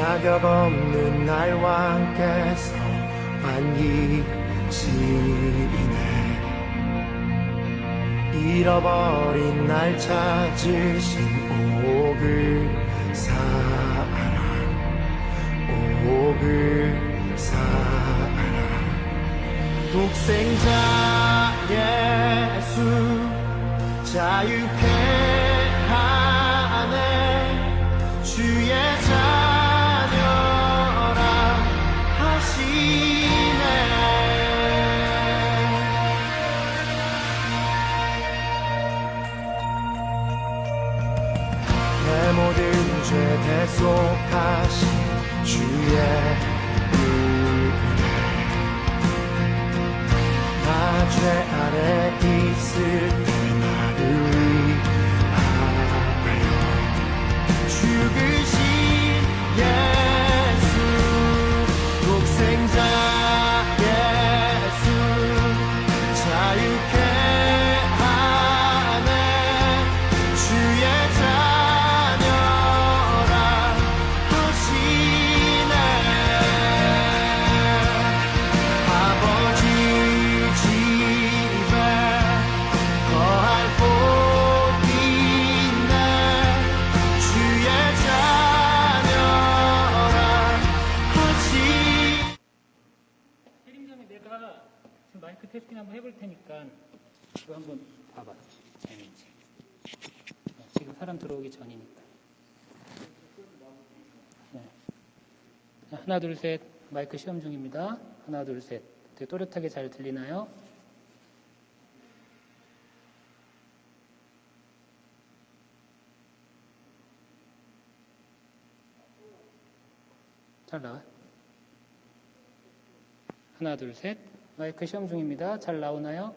자격 없는 날 왕께서 반기시네. 잃어버린 날 찾으신 오글 사랑, 오글 사랑. 독생자 예수 자유케 하네. 주의 자녀라 하시네. 내 모든 죄 대속하신 주의 은혜. 나 죄 아래 있을 때 나를 위하여 죽으신 예수, 독생자 예수 자유케 하네. 주의 자녀라 하시네. 아버지 집에 거할 곳 있네. 주의 자녀라 하시. 혜림장에 내가 지금 마이크 테스팅 한번 해볼 테니까 이거 한번 봐봐. 되는지. 지금 사람 들어오기 전이니까. 네. 자, 하나 둘 셋. 마이크 시험 중입니다. 하나 둘 셋. 되게 또렷하게 잘 들리나요? 잘 나와? 하나 둘 셋. 마이크 시험 중입니다. 잘 나오나요?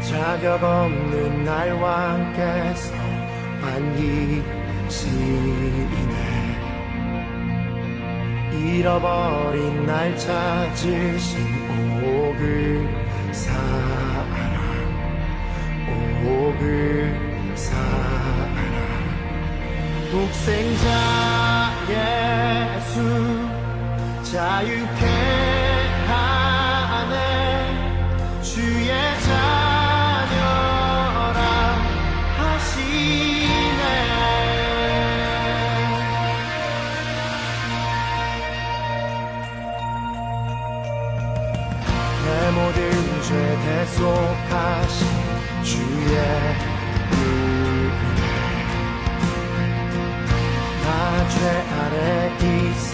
자격 없는 날 왕께서 반기시네. 잃어버린 날 찾으신 오글 사랑, 오글 사랑. 독생자 예수 자유케 하네. 주의 자녀라 하시네. 내 모든 죄 대속하신 주의 은혜. 나 죄 아래 있을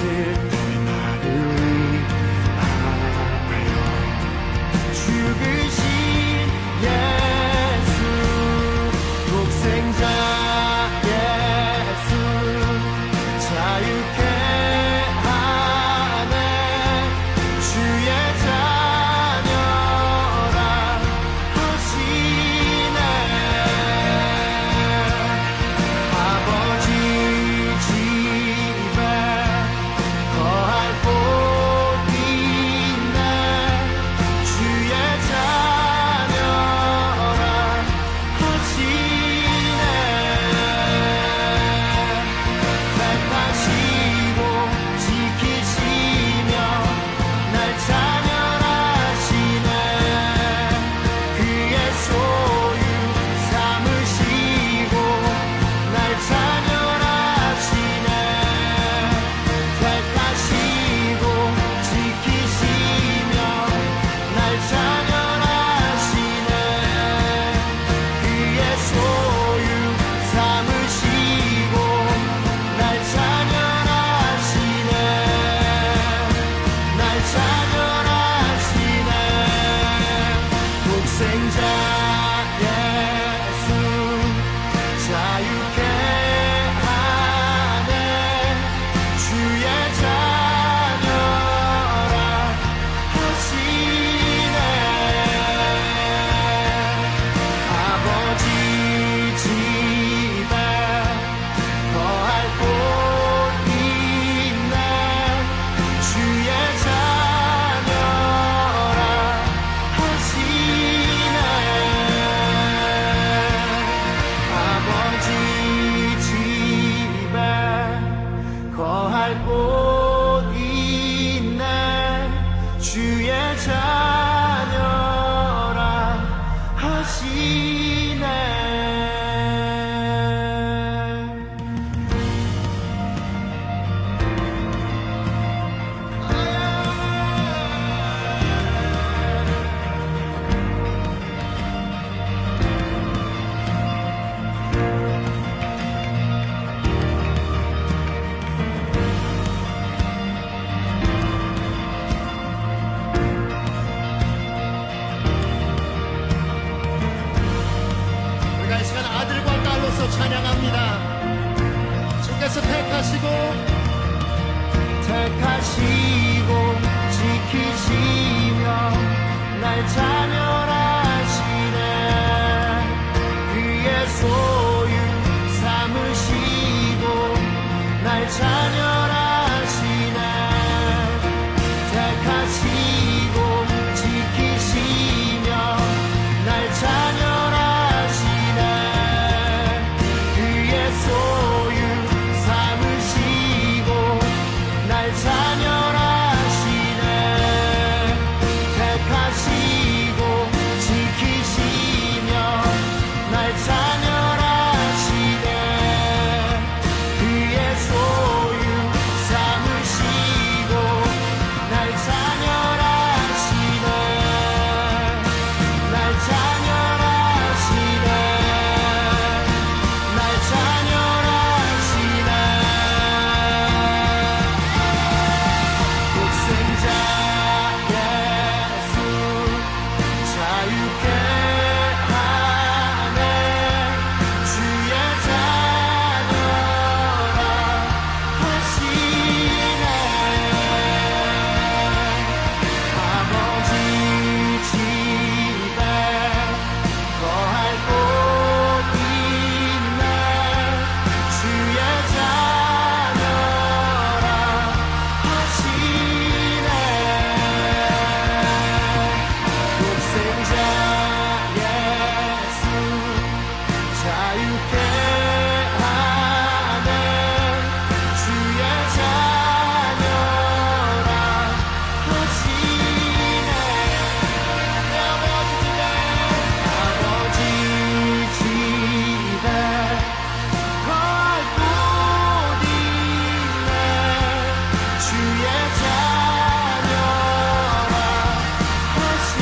때 나를 위하여 죽으신 예수, 독생자 예수 자유케 하네. 주의 자녀라 하시네. 아버지 집에 거할 곳 있네. 주의 자녀라 하시네. 우리가 이 시간 아들과 딸로서 찬양합니다. 주께서 택하시고 지키시며 날 자녀라시네. 그의 소유 삼으시고 날 자녀라시네. 택하시고 지키시며 날 자녀라시네. 그의 소유 삼으시고 날 자녀라시네. 택하시고 지키시며 날 자녀라시네. 그의 소유 삼으시고 날 자녀라시네. 날 자녀라시네. 날 자녀라시네. 독생자 예수 자유케 하네. 주의 자녀라 하시네. 아버지 집에 거할 곳 있네. 주의 자녀라 하시네. 독생자 예수 자유케 하네. 주의 자녀라 하시네. 아버지 집에 거할 곳 있네. 주의 자녀라 하시네.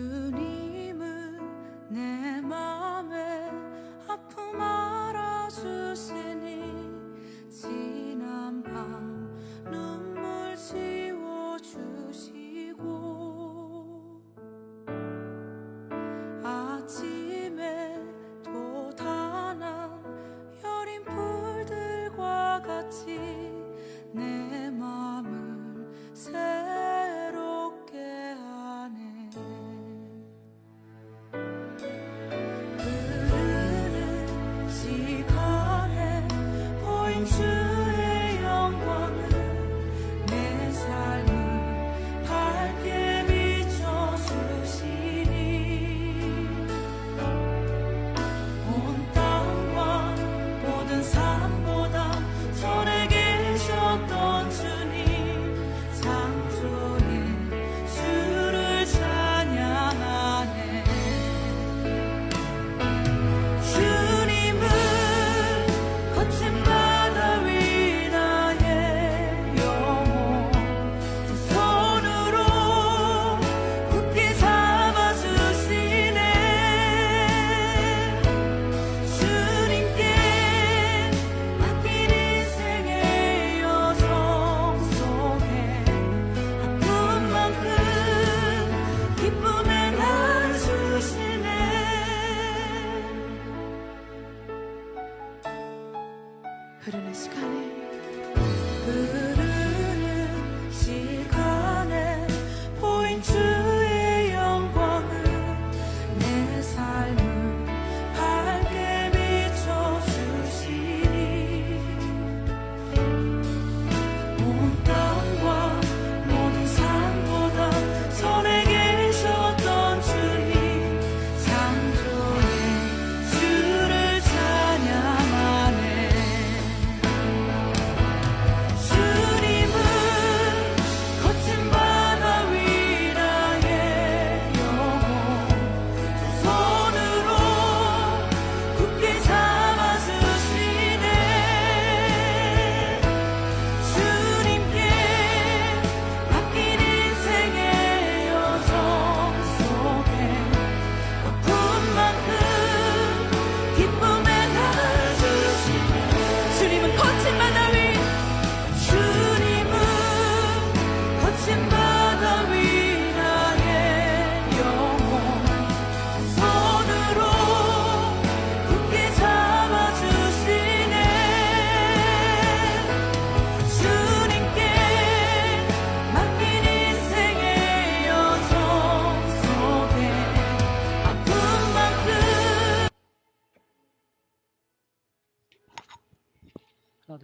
주님은 내 맘에 아픔 알아주시니 지난 밤 눈물 지워주시고 아침에 돋아난 여린 풀들과 같이 내 맘을 새롭게 하네.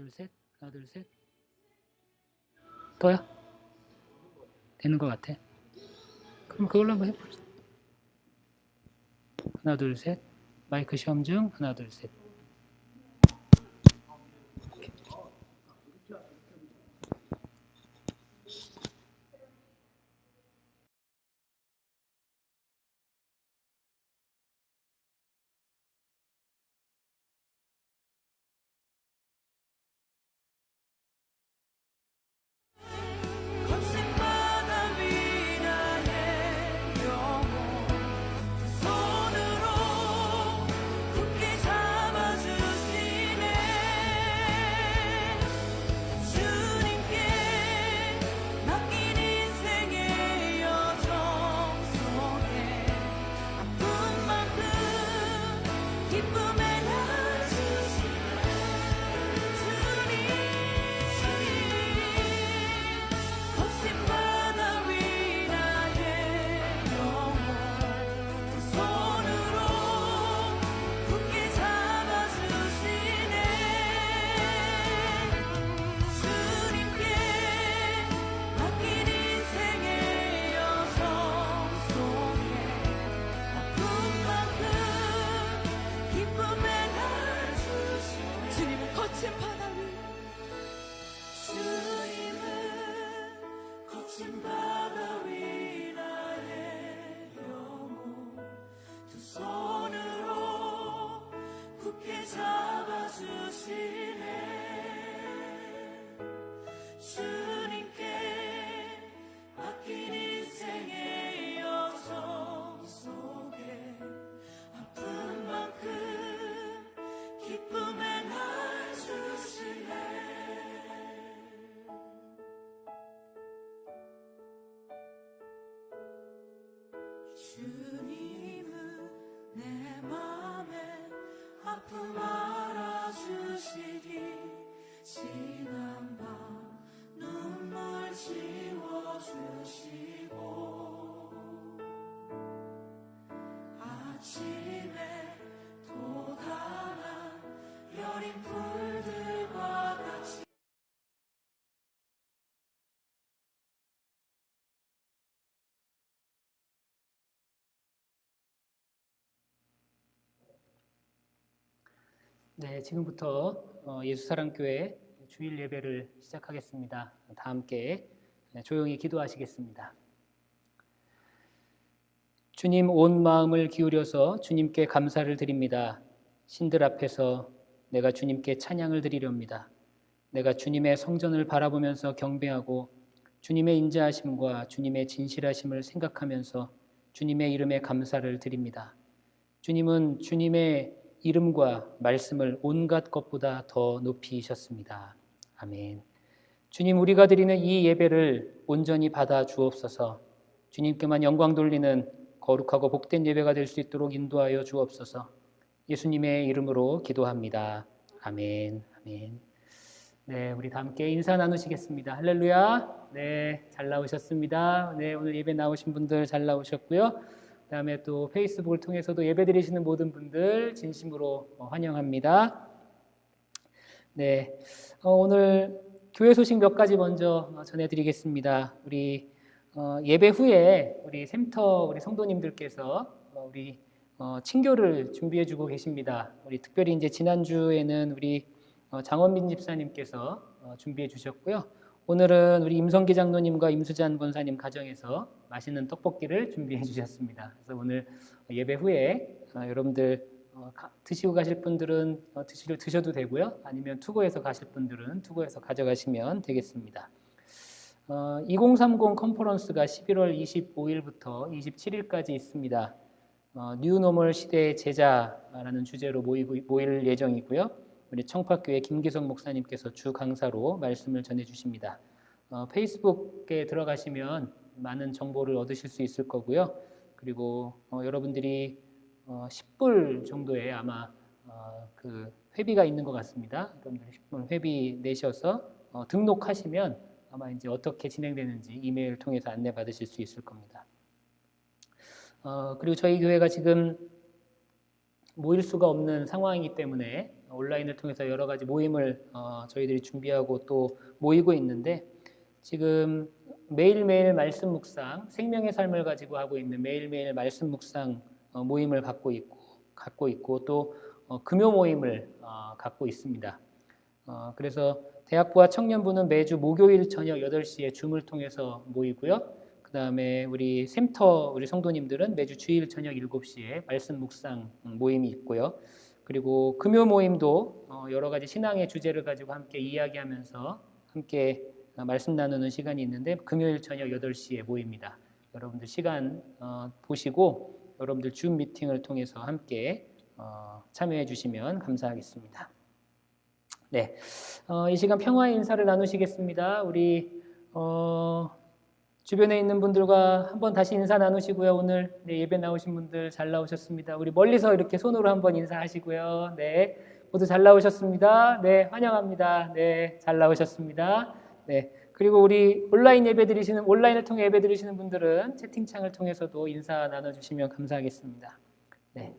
둘, 셋. 하나, 둘, 셋. 더요? 되는 것 같아. 그럼 그걸로 한번 해보자. 하나, 둘, 셋. 마이크 시험 중. 하나, 둘, 셋. 거친 바다 위라의 영혼 두 손으로 굳게 잡아주시네. 주님께 맡긴 인생의 여정 속에 아픈 만큼 기쁨의 날 주시네. 거친 바다 위라의 영혼 두 손으로 굳게 잡아주시네. 주님께 맡긴 인생의 여정 속에 아픈 만큼 기쁨의 날 주시네. 주님은 거친 바다 위 주님은 거친 바다 위라의 영혼 두 손으로 굳게 잡아주시네. 주님께 맡긴 인생의 여정 속에 아픈 만큼 기쁨의 날 주시네. 주님은 내 맘에 아픔 알아주시니 지난 밤 눈물 지워주시고 아침에 돋아난 여린 풀들과 같이 네, 지금부터 예수사랑교회 주일 예배를 시작하겠습니다. 다 함께 조용히 기도하시겠습니다. 주님, 온 마음을 기울여서 주님께 감사를 드립니다. 신들 앞에서 내가 주님께 찬양을 드리렵니다. 내가 주님의 성전을 바라보면서 경배하고 주님의 인자하심과 주님의 진실하심을 생각하면서 주님의 이름에 감사를 드립니다. 주님은 주님의 이름과 말씀을 온갖 것보다 더 높이셨습니다. 아멘. 주님, 우리가 드리는 이 예배를 온전히 받아 주옵소서. 주님께만 영광 돌리는 거룩하고 복된 예배가 될 수 있도록 인도하여 주옵소서. 예수님의 이름으로 기도합니다. 아멘. 아멘. 네, 우리 다 함께 인사 나누시겠습니다. 할렐루야. 네, 잘 나오셨습니다. 네, 오늘 예배 나오신 분들 잘 나오셨고요. 그다음에 또 페이스북을 통해서도 예배 드리시는 모든 분들 진심으로 환영합니다. 네, 오늘 교회 소식 몇 가지 먼저 전해드리겠습니다. 우리 예배 후에 우리 샘터 우리 성도님들께서 우리 친교를 준비해주고 계십니다. 우리 특별히 이제 지난주에는 우리 장원빈 집사님께서 준비해 주셨고요. 오늘은 우리 임성기 장로님과 임수잔 권사님 가정에서 맛있는 떡볶이를 준비해 주셨습니다. 그래서 오늘 예배 후에 여러분들 드시고 가실 분들은 드셔도 되고요. 아니면 투고해서 가실 분들은 투고해서 가져가시면 되겠습니다. 2030 컨퍼런스가 11월 25일부터 27일까지 있습니다. 뉴노멀 시대의 제자라는 주제로 모일 예정이고요. 우리 청파교회 김기성 목사님께서 주 강사로 말씀을 전해주십니다. 페이스북에 들어가시면 많은 정보를 얻으실 수 있을 거고요. 그리고 여러분들이 10불 정도의 아마 그 회비가 있는 것 같습니다. 여러분들이 10불 회비 내셔서 등록하시면 아마 이제 어떻게 진행되는지 이메일 통해서 안내 받으실 수 있을 겁니다. 그리고 저희 교회가 지금 모일 수가 없는 상황이기 때문에 온라인을 통해서 여러 가지 모임을 저희들이 준비하고 또 모이고 있는데, 지금 매일매일 말씀 묵상, 생명의 삶을 가지고 하고 있는 매일매일 말씀 묵상 모임을 갖고 있고 또 금요 모임을 갖고 있습니다. 그래서 대학부와 청년부는 매주 목요일 저녁 8시에 줌을 통해서 모이고요. 그 다음에 우리 샘터 우리 성도님들은 매주 주일 저녁 7시에 말씀 묵상 모임이 있고요. 그리고 금요 모임도 여러 가지 신앙의 주제를 가지고 함께 이야기하면서 함께 말씀 나누는 시간이 있는데, 금요일 저녁 8시에 모입니다. 여러분들 시간 보시고 여러분들 줌 미팅을 통해서 함께 참여해 주시면 감사하겠습니다. 네, 이 시간 평화의 인사를 나누시겠습니다. 우리 주변에 있는 분들과 한번 다시 인사 나누시고요. 오늘 예배 나오신 분들 잘 나오셨습니다. 우리 멀리서 이렇게 손으로 한번 인사하시고요. 네, 모두 잘 나오셨습니다. 네, 환영합니다. 네, 잘 나오셨습니다. 네, 그리고 우리 온라인을 통해 예배 드리시는 분들은 채팅창을 통해서도 인사 나눠주시면 감사하겠습니다. 네,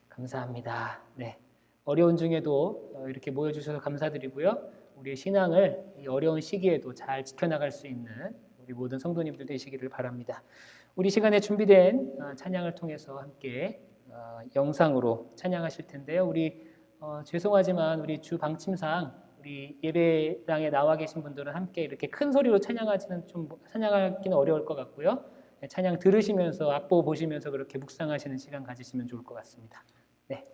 감사합니다. 네, 어려운 중에도 이렇게 모여주셔서 감사드리고요. 우리의 신앙을 이 어려운 시기에도 잘 지켜나갈 수 있는 우리 모든 성도님들 되시기를 바랍니다. 우리 시간에 준비된 찬양을 통해서 함께 영상으로 찬양하실 텐데요. 우리 죄송하지만 우리 주 방침상 우리 예배당에 나와 계신 분들은 함께 이렇게 큰 소리로 찬양하기는 어려울 것 같고요. 찬양 들으시면서 악보 보시면서 그렇게 묵상하시는 시간 가지시면 좋을 것 같습니다. 네.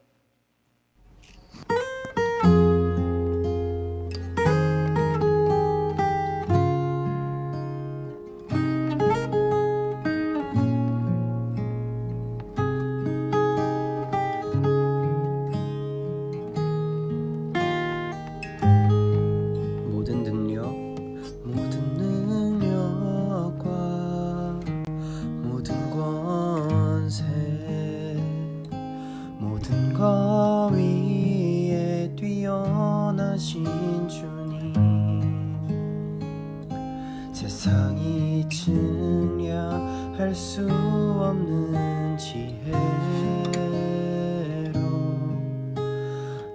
세상이 증량할 수 없는 지혜로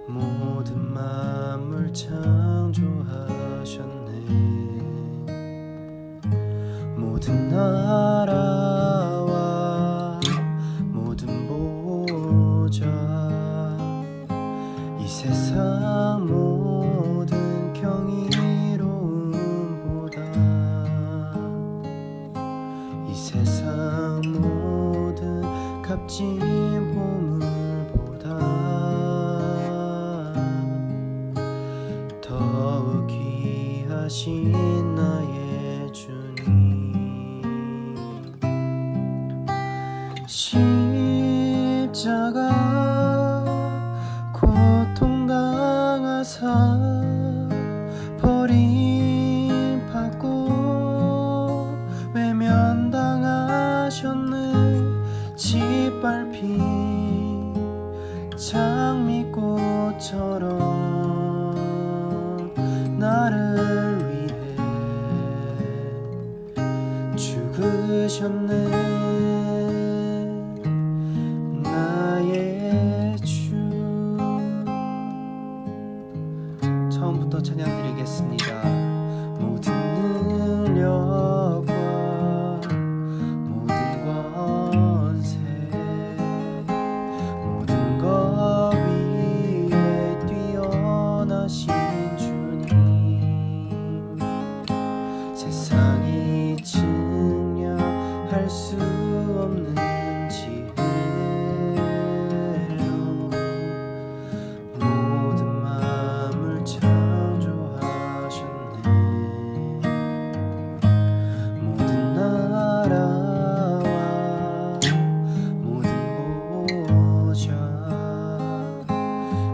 모든 만물 창조하셨네. 모든 나라와 모든 보좌, 이 세상 모든 경이로움보다, 이 세상 모든 값진 보물보다 더욱 귀하신 나의 주님. 십자가 고통당하사 버림받고 외면당하셨네. 짓밟힌 장미꽃처럼 나를 위해 죽으셨네. 나의 주. 처음부터 찬양드리겠습니다. 모든 능력과 모든 권세, 모든 것 위에 뛰어나신 주님, 세상이 증량할 수 없는 지혜로 모든 만물 창조하셨네. 모든 나라와 모든 보좌,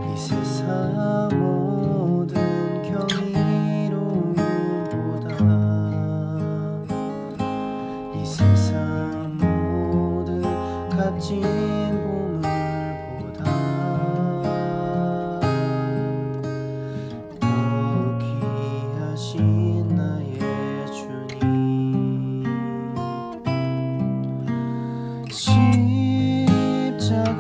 이 세상 모든 경이로움보다, 이 세상 모든 값진 보물보다 더욱 귀하신 나의 주님. 십자가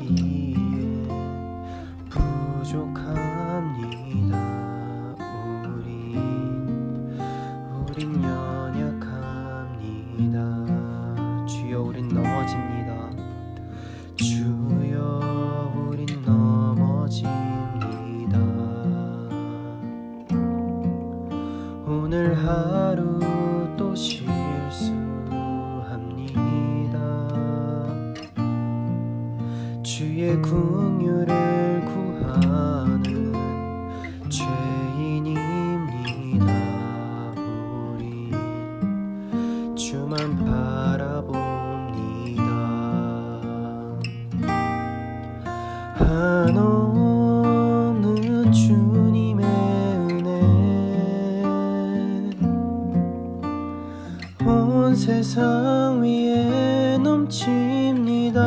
살기에 부족합니다. 우린 연약합니다. 주여 우린 넘어집니다. 주여 우린 넘어집니다. 오늘 하루 또 실수합니다. 주의 긍휼을 구하는 죄인입니다. 우린 주만 바라봅니다. 한없는 주님의 은혜 온 세상 위에 넘칩니다.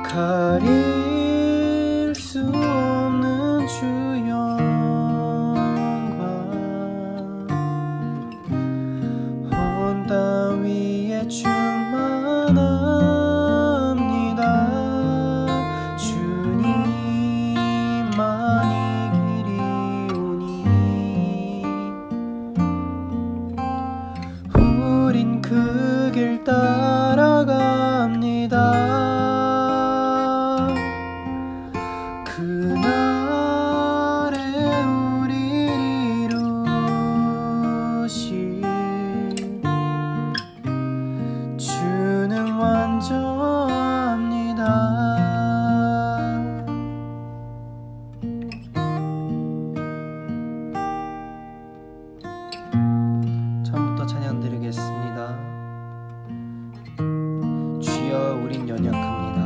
가릴 수 없는 주 영광 온 땅 위에 충만합니다. 주님만이 길이오니 우린 그 길 따라갑니다. 그날에 우리 이루실 주는 완전합니다. 처음부터 찬양 드리겠습니다. 주여 우린 연약합니다.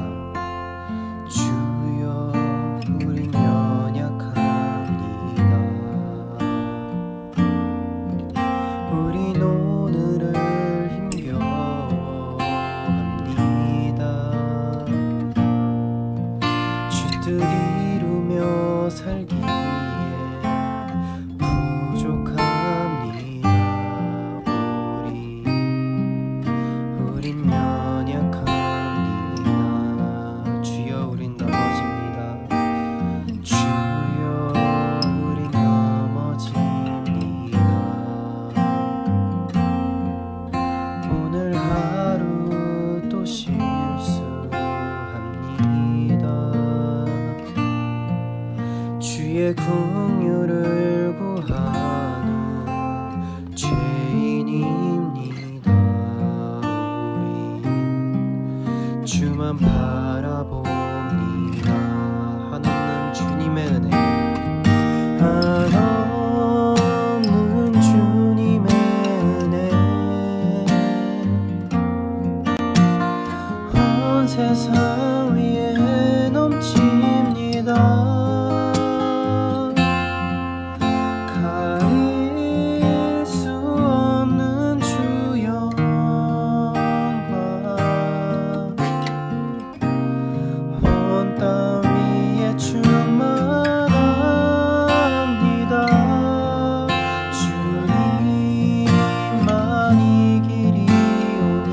주여 우린 연약합니다. 우린 오늘을 힘겨워합니다. 주 뜻 이루며 살기에 부족합니다. 우린 연약합니다. 주여 우린 넘어집니다. 주여 우린 넘어집니다. 오늘 하루 또 실수합니다. 주의 긍휼을 구하는 죄인입니다. 우린 주만 바라봅니다. 한없는 주님의 은혜 한없는 주님의 은혜 온 세상 위에 넘칩니다. 가릴 수 없는 주 영광 온 땅 위에 충만합니다. 주님만이 길이오니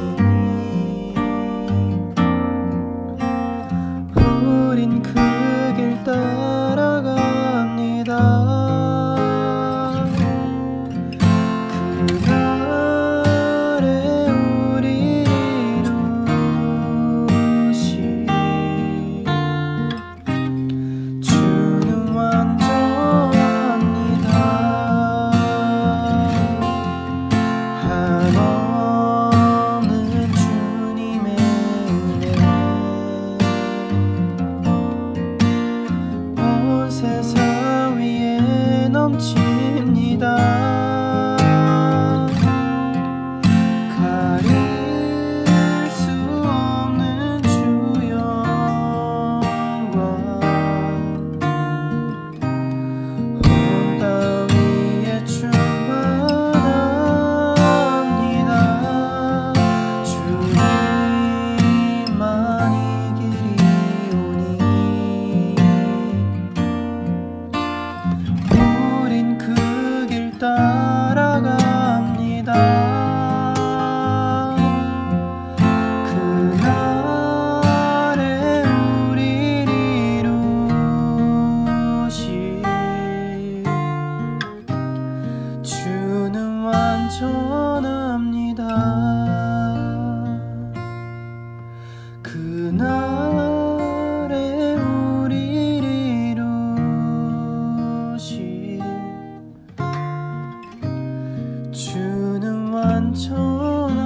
그날에 우리를 이루신 주는 완전합니다.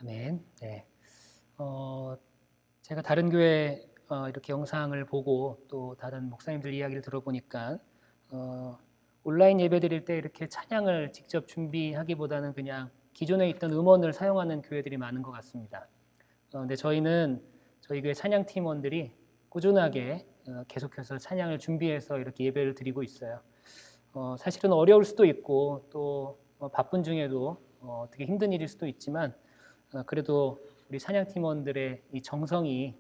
아멘. 네. 제가 다른 교회 이렇게 영상을 보고 또 다른 목사님들 이야기를 들어보니까 온라인 예배 드릴 때 이렇게 찬양을 직접 준비하기보다는 그냥 기존에 있던 음원을 사용하는 교회들이 많은 것 같습니다. 근데 저희는 저희 교회 찬양 팀원들이 꾸준하게 계속해서 찬양을 준비해서 이렇게 예배를 드리고 있어요. 사실은 어려울 수도 있고 또 바쁜 중에도 어떻게 힘든 일일 수도 있지만 그래도 우리 찬양 팀원들의 이 정성이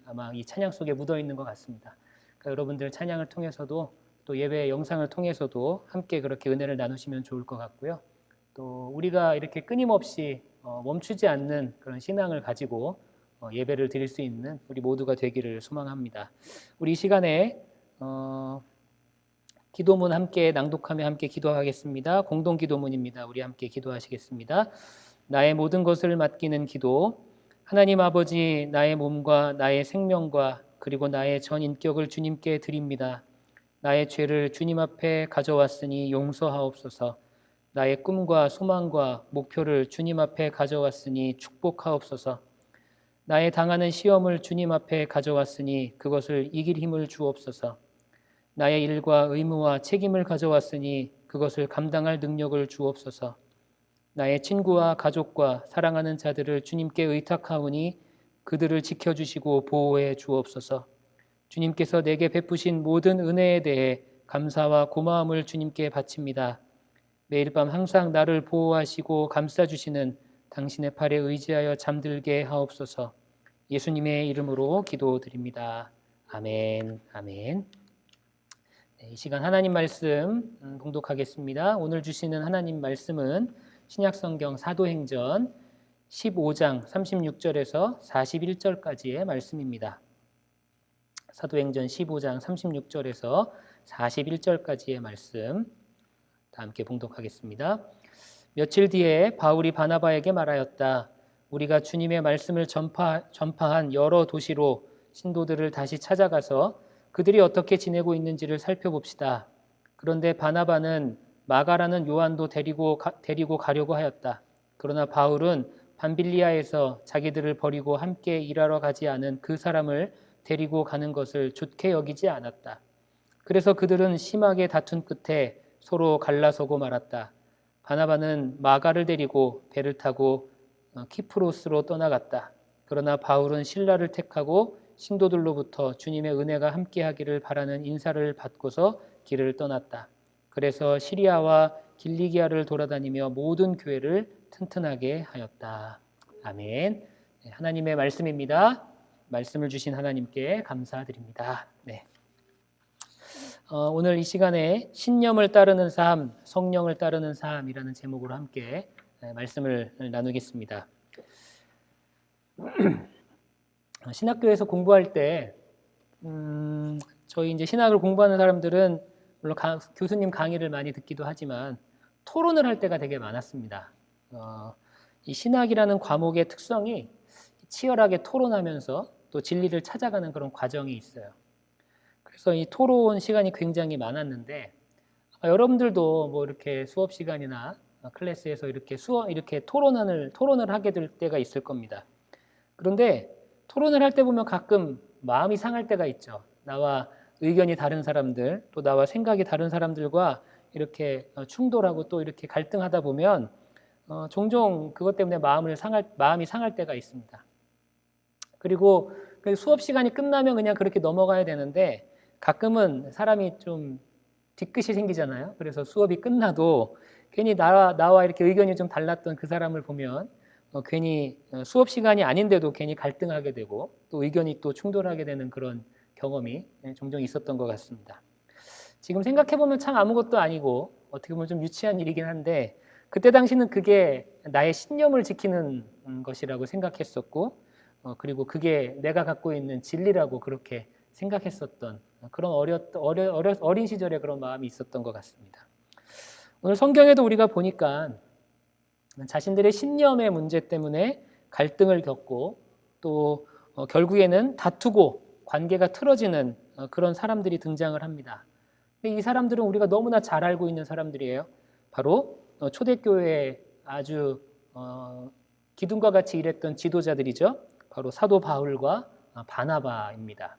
아마 이 찬양 속에 묻어 있는 것 같습니다. 그러니까 여러분들 찬양을 통해서도 또 예배 영상을 통해서도 함께 그렇게 은혜를 나누시면 좋을 것 같고요. 또 우리가 이렇게 끊임없이 멈추지 않는 그런 신앙을 가지고 예배를 드릴 수 있는 우리 모두가 되기를 소망합니다. 우리 이 시간에 기도문 함께 낭독하며 함께 기도하겠습니다. 공동 기도문입니다. 우리 함께 기도하시겠습니다. 나의 모든 것을 맡기는 기도. 하나님 아버지, 나의 몸과 나의 생명과 그리고 나의 전 인격을 주님께 드립니다. 나의 죄를 주님 앞에 가져왔으니 용서하옵소서. 나의 꿈과 소망과 목표를 주님 앞에 가져왔으니 축복하옵소서. 나의 당하는 시험을 주님 앞에 가져왔으니 그것을 이길 힘을 주옵소서. 나의 일과 의무와 책임을 가져왔으니 그것을 감당할 능력을 주옵소서. 나의 친구와 가족과 사랑하는 자들을 주님께 의탁하오니 그들을 지켜주시고 보호해 주옵소서. 주님께서 내게 베푸신 모든 은혜에 대해 감사와 고마움을 주님께 바칩니다. 매일 밤 항상 나를 보호하시고 감싸주시는 당신의 팔에 의지하여 잠들게 하옵소서. 예수님의 이름으로 기도드립니다. 아멘. 아멘. 네, 이 시간 하나님 말씀 봉독하겠습니다. 오늘 주시는 하나님 말씀은 신약성경 사도행전 15장 36절에서 41절까지의 말씀입니다. 사도행전 15장 36절에서 41절까지의 말씀 다 함께 봉독하겠습니다. 며칠 뒤에 바울이 바나바에게 말하였다. 우리가 주님의 말씀을 전파한 여러 도시로 신도들을 다시 찾아가서 그들이 어떻게 지내고 있는지를 살펴봅시다. 그런데 바나바는 마가라는 요한도 데리고 가려고 하였다. 그러나 바울은 밤빌리아에서 자기들을 버리고 함께 일하러 가지 않은 그 사람을 데리고 가는 것을 좋게 여기지 않았다. 그래서 그들은 심하게 다툰 끝에 서로 갈라서고 말았다. 바나바는 마가를 데리고 배를 타고 키프로스로 떠나갔다. 그러나 바울은 실라를 택하고 신도들로부터 주님의 은혜가 함께하기를 바라는 인사를 받고서 길을 떠났다. 그래서 시리아와 길리기아를 돌아다니며 모든 교회를 튼튼하게 하였다. 아멘. 네, 하나님의 말씀입니다. 말씀을 주신 하나님께 감사드립니다. 네. 오늘 이 시간에 신념을 따르는 삶, 성령을 따르는 삶이라는 제목으로 함께 말씀을 나누겠습니다. 신학교에서 공부할 때 저희 이제 신학을 공부하는 사람들은 물론 교수님 강의를 많이 듣기도 하지만 토론을 할 때가 되게 많았습니다. 이 신학이라는 과목의 특성이 치열하게 토론하면서 또 진리를 찾아가는 그런 과정이 있어요. 그래서 이 토론 시간이 굉장히 많았는데 여러분들도 뭐 이렇게 수업 시간이나 클래스에서 이렇게 토론을 하게 될 때가 있을 겁니다. 그런데 토론을 할 때 보면 가끔 마음이 상할 때가 있죠. 나와 의견이 다른 사람들, 또 나와 생각이 다른 사람들과 이렇게 충돌하고 또 이렇게 갈등하다 보면 종종 그것 때문에 마음이 상할 때가 있습니다. 그리고 수업 시간이 끝나면 그냥 그렇게 넘어가야 되는데 가끔은 사람이 좀 뒤끝이 생기잖아요. 그래서 수업이 끝나도 괜히 나와 이렇게 의견이 좀 달랐던 그 사람을 보면 괜히 수업 시간이 아닌데도 괜히 갈등하게 되고 또 의견이 또 충돌하게 되는 그런 경험이 종종 있었던 것 같습니다. 지금 생각해보면 참 아무것도 아니고 어떻게 보면 좀 유치한 일이긴 한데 그때 당시는 그게 나의 신념을 지키는 것이라고 생각했었고, 그리고 그게 내가 갖고 있는 진리라고 그렇게 생각했었던 그런 어린 시절에 그런 마음이 있었던 것 같습니다. 오늘 성경에도 우리가 보니까 자신들의 신념의 문제 때문에 갈등을 겪고 또 결국에는 다투고 관계가 틀어지는 그런 사람들이 등장을 합니다. 근데 이 사람들은 우리가 너무나 잘 알고 있는 사람들이에요. 바로 초대교회에 아주 기둥과 같이 일했던 지도자들이죠. 바로 사도 바울과 바나바입니다.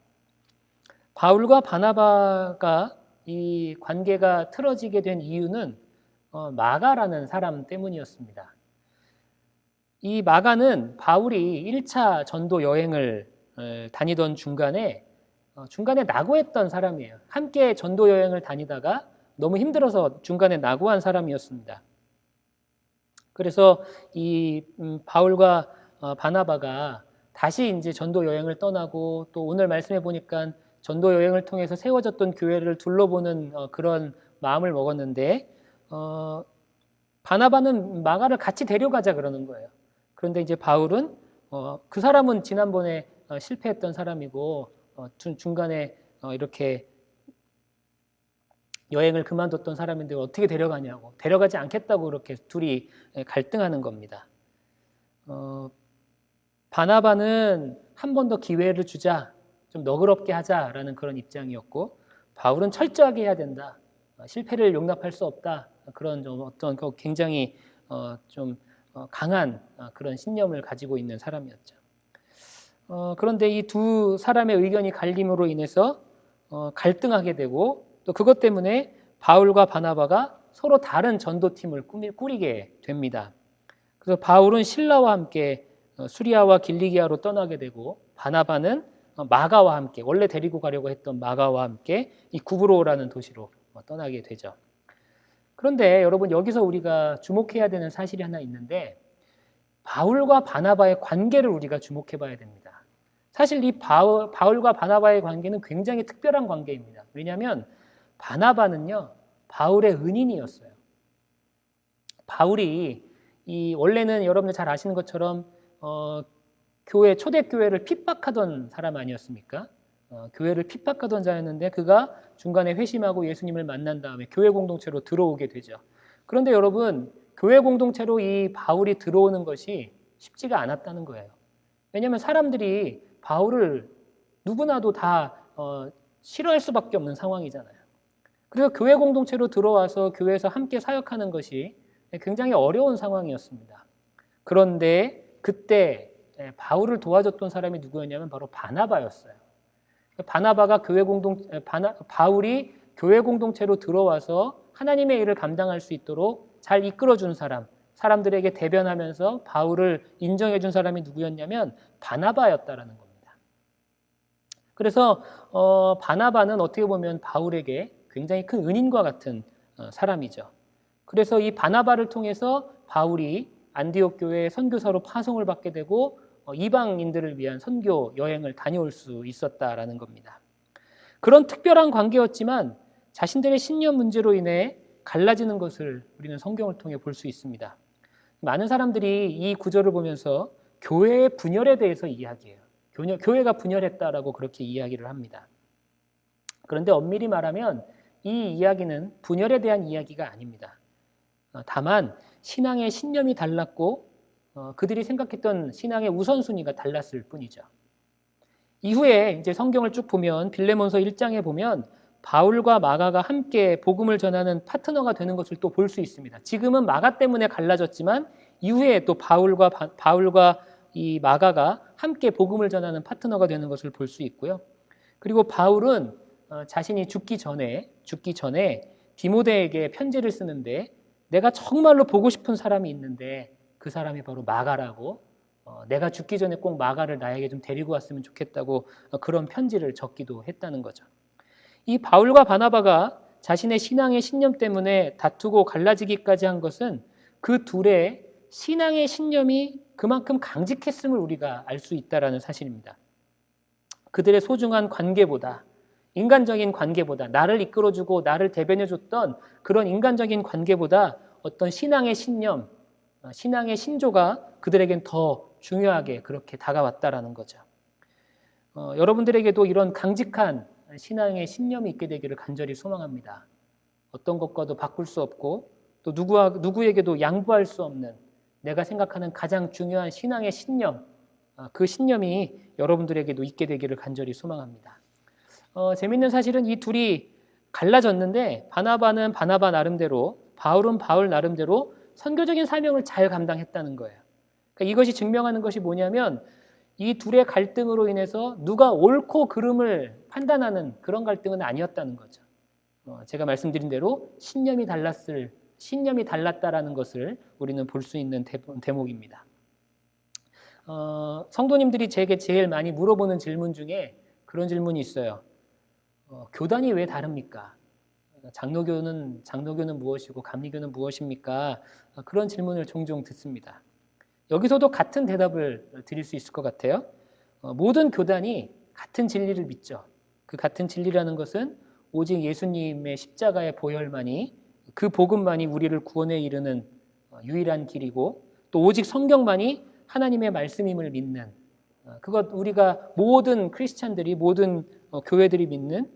바울과 바나바가 이 관계가 틀어지게 된 이유는 마가라는 사람 때문이었습니다. 이 마가는 바울이 1차 전도 여행을 다니던 중간에 낙오했던 사람이에요. 함께 전도 여행을 다니다가 너무 힘들어서 중간에 낙오한 사람이었습니다. 그래서 이 바울과 바나바가 다시 이제 전도 여행을 떠나고 또 오늘 말씀해 보니까 전도 여행을 통해서 세워졌던 교회를 둘러보는 그런 마음을 먹었는데 바나바는 마가를 같이 데려가자 그러는 거예요. 그런데 이제 바울은 그 사람은 지난번에 실패했던 사람이고 중간에 이렇게 여행을 그만뒀던 사람인데 어떻게 데려가냐고, 데려가지 않겠다고 그렇게 둘이 갈등하는 겁니다. 바나바는 한 번 더 기회를 주자, 좀 너그럽게 하자라는 그런 입장이었고, 바울은 철저하게 해야 된다, 실패를 용납할 수 없다, 그런 좀 어떤 굉장히 좀 강한 그런 신념을 가지고 있는 사람이었죠. 그런데 이 두 사람의 의견이 갈림으로 인해서 갈등하게 되고 또 그것 때문에 바울과 바나바가 서로 다른 전도팀을 꾸리게 됩니다. 그래서 바울은 실라와 함께 수리아와 길리기아로 떠나게 되고 바나바는 마가와 함께, 원래 데리고 가려고 했던 마가와 함께 이 구브로라는 도시로 떠나게 되죠. 그런데 여러분, 여기서 우리가 주목해야 되는 사실이 하나 있는데 바울과 바나바의 관계를 우리가 주목해 봐야 됩니다. 사실 이 바울과 바나바의 관계는 굉장히 특별한 관계입니다. 왜냐하면 바나바는요, 바울의 은인이었어요. 바울이 원래는 여러분들 잘 아시는 것처럼 초대교회를 핍박하던 사람 아니었습니까? 교회를 핍박하던 자였는데 그가 중간에 회심하고 예수님을 만난 다음에 교회 공동체로 들어오게 되죠. 그런데 여러분, 교회 공동체로 이 바울이 들어오는 것이 쉽지가 않았다는 거예요. 왜냐하면 사람들이 바울을 누구나도 다 싫어할 수밖에 없는 상황이잖아요. 그래서 교회 공동체로 들어와서 교회에서 함께 사역하는 것이 굉장히 어려운 상황이었습니다. 그런데 그때 바울을 도와줬던 사람이 누구였냐면 바로 바나바였어요. 바나바가 바울이 교회 공동체로 들어와서 하나님의 일을 감당할 수 있도록 잘 이끌어준 사람들에게 대변하면서 바울을 인정해준 사람이 누구였냐면 바나바였다라는 겁니다. 그래서 바나바는 어떻게 보면 바울에게 굉장히 큰 은인과 같은 사람이죠. 그래서 이 바나바를 통해서 바울이 안디옥 교회의 선교사로 파송을 받게 되고 이방인들을 위한 선교 여행을 다녀올 수 있었다라는 겁니다. 그런 특별한 관계였지만 자신들의 신념 문제로 인해 갈라지는 것을 우리는 성경을 통해 볼 수 있습니다. 많은 사람들이 이 구절을 보면서 교회의 분열에 대해서 이야기해요. 교회가 분열했다라고 그렇게 이야기를 합니다. 그런데 엄밀히 말하면 이 이야기는 분열에 대한 이야기가 아닙니다. 다만 신앙의 신념이 달랐고 그들이 생각했던 신앙의 우선순위가 달랐을 뿐이죠. 이후에 이제 성경을 쭉 보면 빌레몬서 1장에 보면 바울과 마가가 함께 복음을 전하는 파트너가 되는 것을 또 볼 수 있습니다. 지금은 마가 때문에 갈라졌지만 이후에 또 바울과 이 마가가 함께 복음을 전하는 파트너가 되는 것을 볼 수 있고요. 그리고 바울은 자신이 죽기 전에 디모데에게 편지를 쓰는데 내가 정말로 보고 싶은 사람이 있는데 그 사람이 바로 마가라고, 내가 죽기 전에 꼭 마가를 나에게 좀 데리고 왔으면 좋겠다고 그런 편지를 적기도 했다는 거죠. 이 바울과 바나바가 자신의 신앙의 신념 때문에 다투고 갈라지기까지 한 것은 그 둘의 신앙의 신념이 그만큼 강직했음을 우리가 알 수 있다는 사실입니다. 그들의 소중한 관계보다, 인간적인 관계보다, 나를 이끌어주고 나를 대변해줬던 그런 인간적인 관계보다 어떤 신앙의 신념, 신앙의 신조가 그들에겐 더 중요하게 그렇게 다가왔다라는 거죠. 여러분들에게도 이런 강직한 신앙의 신념이 있게 되기를 간절히 소망합니다. 어떤 것과도 바꿀 수 없고 또 누구에게도 양보할 수 없는 내가 생각하는 가장 중요한 신앙의 신념, 그 신념이 여러분들에게도 있게 되기를 간절히 소망합니다. 재밌는 사실은 이 둘이 갈라졌는데 바나바는 바나바 나름대로, 바울은 바울 나름대로 선교적인 사명을 잘 감당했다는 거예요. 그러니까 이것이 증명하는 것이 뭐냐면 이 둘의 갈등으로 인해서 누가 옳고 그름을 판단하는 그런 갈등은 아니었다는 거죠. 제가 말씀드린 대로 신념이 달랐다라는 것을 우리는 볼 수 있는 대목입니다. 성도님들이 제게 제일 많이 물어보는 질문 중에 그런 질문이 있어요. 교단이 왜 다릅니까? 장로교는 무엇이고 감리교는 무엇입니까? 그런 질문을 종종 듣습니다. 여기서도 같은 대답을 드릴 수 있을 것 같아요. 모든 교단이 같은 진리를 믿죠. 그 같은 진리라는 것은 오직 예수님의 십자가의 보혈만이, 그 복음만이 우리를 구원에 이르는 유일한 길이고 또 오직 성경만이 하나님의 말씀임을 믿는, 그것 우리가 모든 크리스찬들이, 모든 교회들이 믿는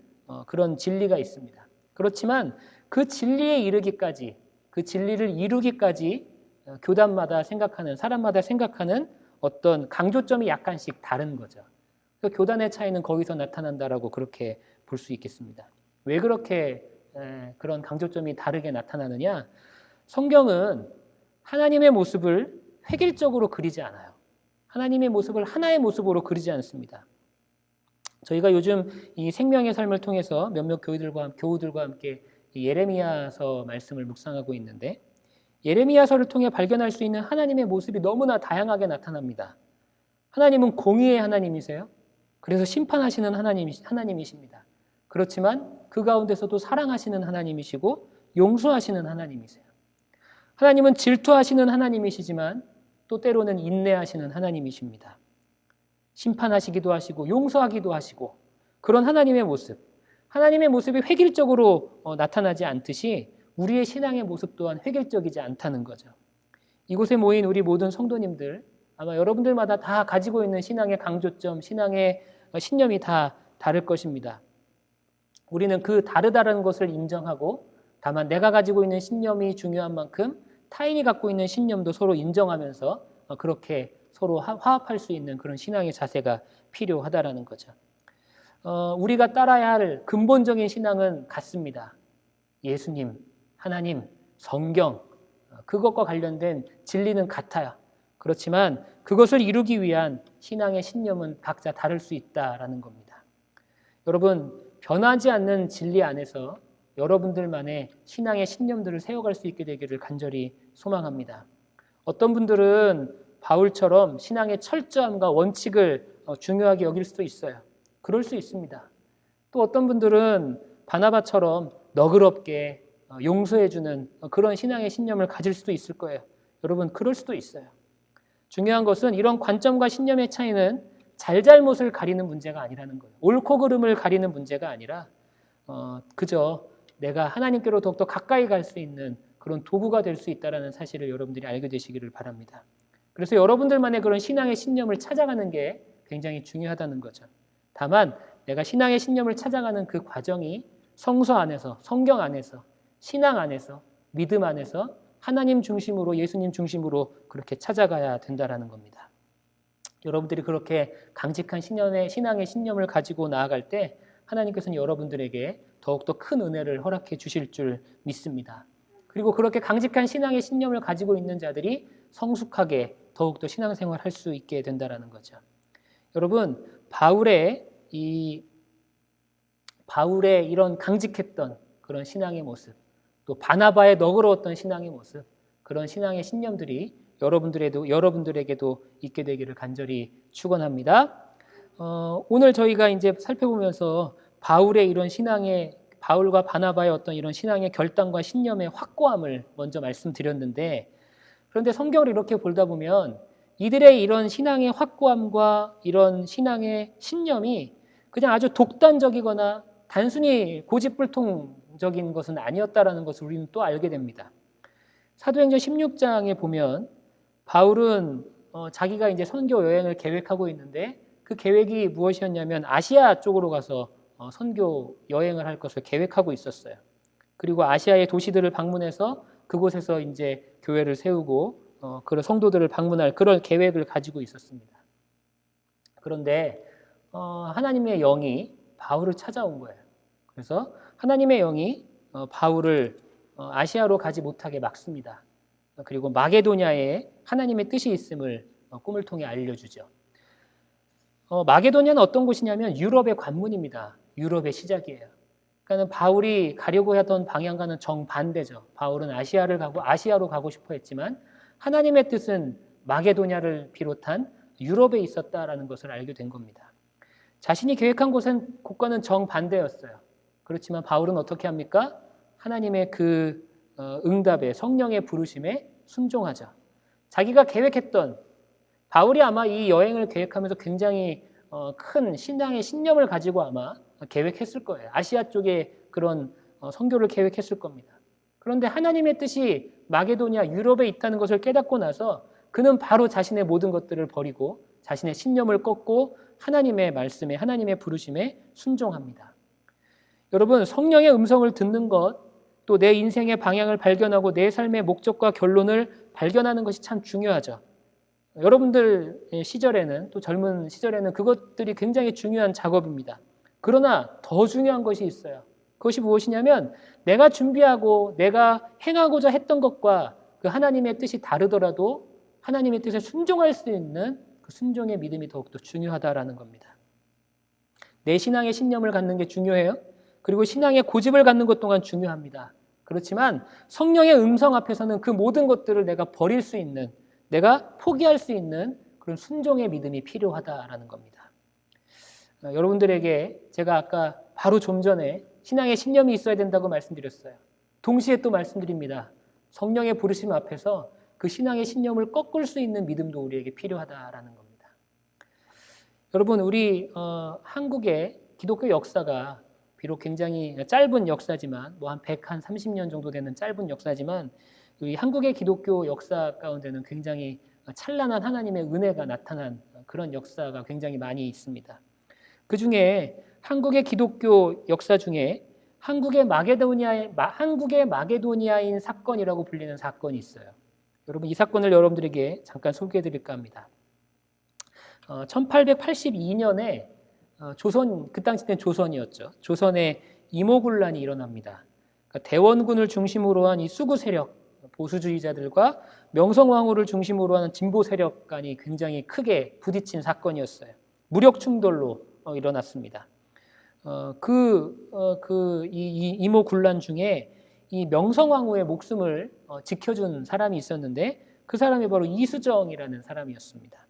그런 진리가 있습니다. 그렇지만 그 진리에 이르기까지, 그 진리를 이루기까지 교단마다 생각하는, 사람마다 생각하는 어떤 강조점이 약간씩 다른 거죠. 그래서 교단의 차이는 거기서 나타난다라고 그렇게 볼 수 있겠습니다. 왜 그렇게 그런 강조점이 다르게 나타나느냐? 성경은 하나님의 모습을 획일적으로 그리지 않아요. 하나님의 모습을 하나의 모습으로 그리지 않습니다. 저희가 요즘 이 생명의 삶을 통해서 몇몇 교우들과 함께 예레미야서 말씀을 묵상하고 있는데, 예레미야서를 통해 발견할 수 있는 하나님의 모습이 너무나 다양하게 나타납니다. 하나님은 공의의 하나님이세요. 그래서 심판하시는 하나님이십니다. 그렇지만 그 가운데서도 사랑하시는 하나님이시고 용서하시는 하나님이세요. 하나님은 질투하시는 하나님이시지만 또 때로는 인내하시는 하나님이십니다. 심판하시기도 하시고 용서하기도 하시고, 그런 하나님의 모습이 획일적으로 나타나지 않듯이 우리의 신앙의 모습 또한 획일적이지 않다는 거죠. 이곳에 모인 우리 모든 성도님들, 아마 여러분들마다 다 가지고 있는 신앙의 강조점, 신앙의 신념이 다 다를 것입니다. 우리는 그 다르다는 것을 인정하고, 다만 내가 가지고 있는 신념이 중요한 만큼 타인이 갖고 있는 신념도 서로 인정하면서 그렇게 서로 화합할 수 있는 그런 신앙의 자세가 필요하다라는 거죠. 우리가 따라야 할 근본적인 신앙은 같습니다. 예수님, 하나님, 성경, 그것과 관련된 진리는 같아요. 그렇지만 그것을 이루기 위한 신앙의 신념은 각자 다를 수 있다라는 겁니다. 여러분, 변하지 않는 진리 안에서 여러분들만의 신앙의 신념들을 세워갈 수 있게 되기를 간절히 소망합니다. 어떤 분들은 바울처럼 신앙의 철저함과 원칙을 중요하게 여길 수도 있어요. 그럴 수 있습니다. 또 어떤 분들은 바나바처럼 너그럽게 용서해주는 그런 신앙의 신념을 가질 수도 있을 거예요. 여러분, 그럴 수도 있어요. 중요한 것은 이런 관점과 신념의 차이는 잘잘못을 가리는 문제가 아니라는 거예요. 옳고 그름을 가리는 문제가 아니라 그저 내가 하나님께로 더욱더 가까이 갈 수 있는 그런 도구가 될 수 있다는 사실을 여러분들이 알게 되시기를 바랍니다. 그래서 여러분들만의 그런 신앙의 신념을 찾아가는 게 굉장히 중요하다는 거죠. 다만 내가 신앙의 신념을 찾아가는 그 과정이 성서 안에서, 성경 안에서, 신앙 안에서, 믿음 안에서 하나님 중심으로, 예수님 중심으로 그렇게 찾아가야 된다는 겁니다. 여러분들이 그렇게 강직한 신앙의 신념을 가지고 나아갈 때 하나님께서는 여러분들에게 더욱더 큰 은혜를 허락해 주실 줄 믿습니다. 그리고 그렇게 강직한 신앙의 신념을 가지고 있는 자들이 성숙하게 더욱더 신앙생활을 할 수 있게 된다는 거죠. 여러분, 바울의 이런 강직했던 그런 신앙의 모습, 또 바나바의 너그러웠던 신앙의 모습, 그런 신앙의 신념들이 여러분들에게도 있게 되기를 간절히 축원합니다. 오늘 저희가 이제 살펴보면서 바울과 바나바의 어떤 이런 신앙의 결단과 신념의 확고함을 먼저 말씀드렸는데, 그런데 성경을 이렇게 보다 보면 이들의 이런 신앙의 확고함과 이런 신앙의 신념이 그냥 아주 독단적이거나 단순히 고집불통적인 것은 아니었다라는 것을 우리는 또 알게 됩니다. 사도행전 16장에 보면 바울은 자기가 이제 선교 여행을 계획하고 있는데 그 계획이 무엇이었냐면 아시아 쪽으로 가서 선교 여행을 할 것을 계획하고 있었어요. 그리고 아시아의 도시들을 방문해서 그곳에서 이제 교회를 세우고 그런 성도들을 방문할 그런 계획을 가지고 있었습니다. 그런데 하나님의 영이 바울을 찾아온 거예요. 그래서 하나님의 영이 바울을 아시아로 가지 못하게 막습니다. 그리고 마게도냐에 하나님의 뜻이 있음을 꿈을 통해 알려주죠. 마게도냐는 어떤 곳이냐면 유럽의 관문입니다. 유럽의 시작이에요. 그러니까 바울이 가려고 하던 방향과는 정반대죠. 바울은 아시아로 가고 싶어 했지만 하나님의 뜻은 마게도냐를 비롯한 유럽에 있었다라는 것을 알게 된 겁니다. 자신이 계획한 곳과는 정반대였어요. 그렇지만 바울은 어떻게 합니까? 하나님의 그 응답에 성령의 부르심에 순종하죠. 자기가 계획했던 바울이 아마 이 여행을 계획하면서 굉장히 큰 신앙의 신념을 가지고 아마 계획했을 거예요. 아시아 쪽에 그런 선교를 계획했을 겁니다. 그런데 하나님의 뜻이 마게도냐 유럽에 있다는 것을 깨닫고 나서 그는 바로 자신의 모든 것들을 버리고 자신의 신념을 꺾고 하나님의 말씀에 하나님의 부르심에 순종합니다. 여러분, 성령의 음성을 듣는 것, 또 내 인생의 방향을 발견하고 내 삶의 목적과 결론을 발견하는 것이 참 중요하죠. 여러분들 시절에는, 또 젊은 시절에는 그것들이 굉장히 중요한 작업입니다. 그러나 더 중요한 것이 있어요. 그것이 무엇이냐면 내가 준비하고 내가 행하고자 했던 것과 그 하나님의 뜻이 다르더라도 하나님의 뜻에 순종할 수 있는 그 순종의 믿음이 더욱더 중요하다라는 겁니다. 내 신앙의 신념을 갖는 게 중요해요. 그리고 신앙의 고집을 갖는 것 또한 중요합니다. 그렇지만 성령의 음성 앞에서는 그 모든 것들을 내가 버릴 수 있는, 내가 포기할 수 있는 그런 순종의 믿음이 필요하다라는 겁니다. 여러분들에게 제가 아까 바로 좀 전에 신앙의 신념이 있어야 된다고 말씀드렸어요. 동시에 또 말씀드립니다. 성령의 부르심 앞에서 그 신앙의 신념을 꺾을 수 있는 믿음도 우리에게 필요하다라는 겁니다. 여러분, 우리 한국의 기독교 역사가 비록 굉장히 짧은 역사지만 뭐 한 130년 정도 되는 짧은 역사지만 이 한국의 기독교 역사 가운데는 굉장히 찬란한 하나님의 은혜가 나타난 그런 역사가 굉장히 많이 있습니다. 그 중에 한국의 기독교 역사 중에 한국의 마게도니아인 사건이라고 불리는 사건이 있어요. 여러분, 이 사건을 여러분들에게 잠깐 소개해 드릴까 합니다. 1882년에 그 당시 때는 조선이었죠. 조선에 이모군란이 일어납니다. 그러니까 대원군을 중심으로 한 이 수구 세력, 보수주의자들과 명성황후를 중심으로 하는 진보 세력 간이 굉장히 크게 부딪힌 사건이었어요. 무력 충돌로 일어났습니다. 이 이모군란 중에 이 명성황후의 목숨을 지켜준 사람이 있었는데 그 사람이 바로 이수정이라는 사람이었습니다.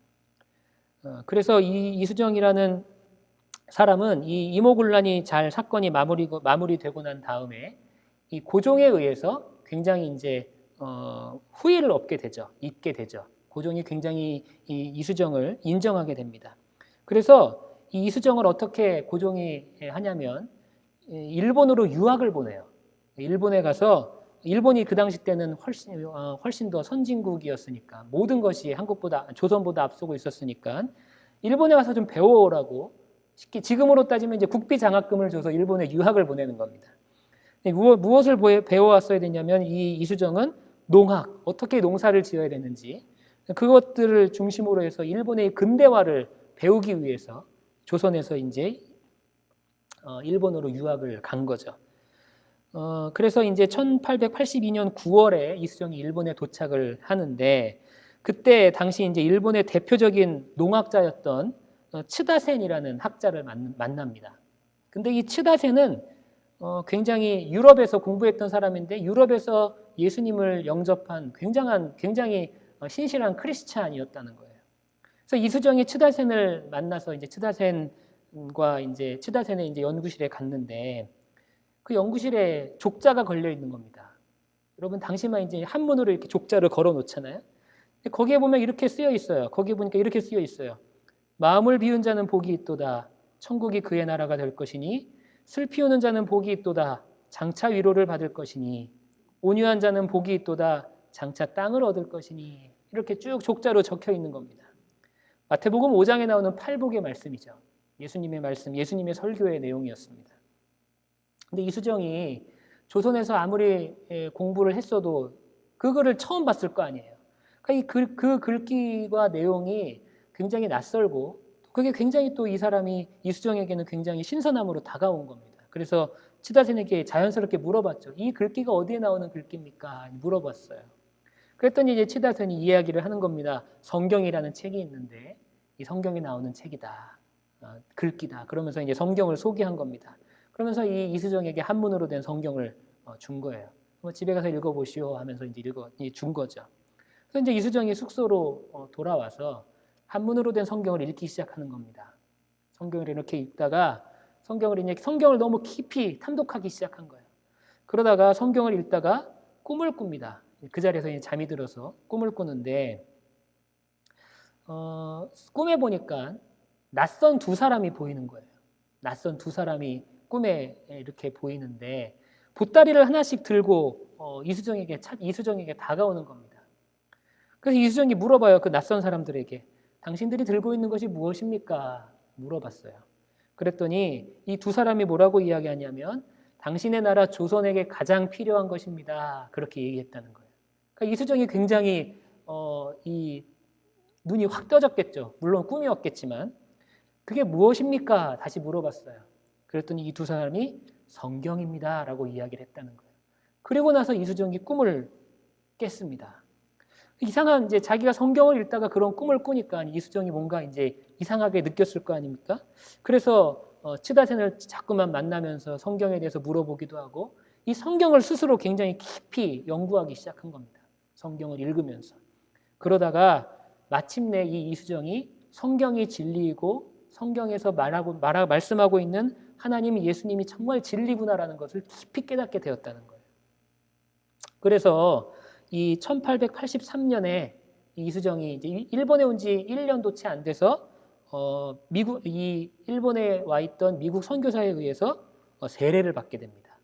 그래서 이 이수정이라는 사람은 이 이모군란이 잘 사건이 마무리되고 난 다음에 이 고종에 의해서 굉장히 이제 후의를 입게 되죠. 고종이 굉장히 이 이수정을 인정하게 됩니다. 그래서 이 이수정을 어떻게 고종이 하냐면 일본으로 유학을 보내요. 일본에 가서 일본이 그 당시 때는 훨씬 더 선진국이었으니까 모든 것이 조선보다 앞서고 있었으니까 일본에 가서 좀 배워오라고 쉽게 지금으로 따지면 이제 국비 장학금을 줘서 일본에 유학을 보내는 겁니다. 무엇을 배워왔어야 되냐면 이 이수정은 농학, 어떻게 농사를 지어야 되는지 그것들을 중심으로 해서 일본의 근대화를 배우기 위해서 조선에서 이제 일본으로 유학을 간 거죠. 그래서 이제 1882년 9월에 이수정이 일본에 도착을 하는데 그때 당시 이제 일본의 대표적인 농학자였던 츠다센이라는 학자를 만납니다. 근데 이 츠다센은 굉장히 유럽에서 공부했던 사람인데 유럽에서 예수님을 영접한 굉장히 신실한 크리스찬이었다는 거예요. 그래서 이수정이 츠다센을 만나서 이제 츠다센의 이제 연구실에 갔는데 그 연구실에 족자가 걸려 있는 겁니다. 여러분, 당시만 이제 한문으로 이렇게 족자를 걸어 놓잖아요. 거기에 보면 이렇게 쓰여 있어요. 거기에 보니까 이렇게 쓰여 있어요. 마음을 비운 자는 복이 있도다. 천국이 그의 나라가 될 것이니 슬피 우는 자는 복이 있도다. 장차 위로를 받을 것이니 온유한 자는 복이 있도다. 장차 땅을 얻을 것이니 이렇게 쭉 족자로 적혀 있는 겁니다. 마태복음 5장에 나오는 팔복의 말씀이죠. 예수님의 말씀, 예수님의 설교의 내용이었습니다. 근데 이수정이 조선에서 아무리 공부를 했어도 그 글을 처음 봤을 거 아니에요. 그러니까 그 글귀와 내용이 굉장히 낯설고 그게 굉장히 또 이 사람이 이수정에게는 굉장히 신선함으로 다가온 겁니다. 그래서 치다센에게 자연스럽게 물어봤죠. 이 글귀가 어디에 나오는 글귀입니까? 물어봤어요. 그랬더니 이제 치다센이 이야기를 하는 겁니다. 성경이라는 책이 있는데 이 성경에 나오는 책이다. 글귀다. 그러면서 이제 성경을 소개한 겁니다. 그러면서 이 이수정에게 한문으로 된 성경을 준 거예요. 집에 가서 읽어보시오 하면서 이제 준 거죠. 그래서 이제 이수정이 숙소로 돌아와서 한문으로 된 성경을 읽기 시작하는 겁니다. 성경을 이렇게 읽다가 성경을 너무 깊이 탐독하기 시작한 거예요. 그러다가 성경을 읽다가 꿈을 꿉니다. 그 자리에서 이제 잠이 들어서 꿈을 꾸는데 꿈에 보니까 낯선 두 사람이 보이는 거예요. 낯선 두 사람이 꿈에 이렇게 보이는데 보따리를 하나씩 들고 이수정에게 다가오는 겁니다. 그래서 이수정이 물어봐요. 그 낯선 사람들에게 당신들이 들고 있는 것이 무엇입니까? 물어봤어요. 그랬더니 이 두 사람이 뭐라고 이야기하냐면 당신의 나라 조선에게 가장 필요한 것입니다. 그렇게 얘기했다는 거예요. 그러니까 이수정이 굉장히 이 눈이 확 떠졌겠죠. 물론 꿈이었겠지만 그게 무엇입니까? 다시 물어봤어요. 그랬더니 이 두 사람이 성경입니다. 라고 이야기를 했다는 거예요. 그리고 나서 이수정이 꿈을 깼습니다. 이제 자기가 성경을 읽다가 그런 꿈을 꾸니까 이수정이 뭔가 이제 이상하게 느꼈을 거 아닙니까? 그래서 치다센을 자꾸만 만나면서 성경에 대해서 물어보기도 하고 이 성경을 스스로 굉장히 깊이 연구하기 시작한 겁니다. 성경을 읽으면서. 그러다가 마침내 이 이수정이 성경이 진리이고 성경에서 말씀하고 있는 하나님이 예수님이 정말 진리구나라는 것을 깊이 깨닫게 되었다는 거예요. 그래서 이 1883년에 이수정이 이제 일본에 온 지 1년도 채 안 돼서 일본에 와 있던 미국 선교사에 의해서 세례를 받게 됩니다.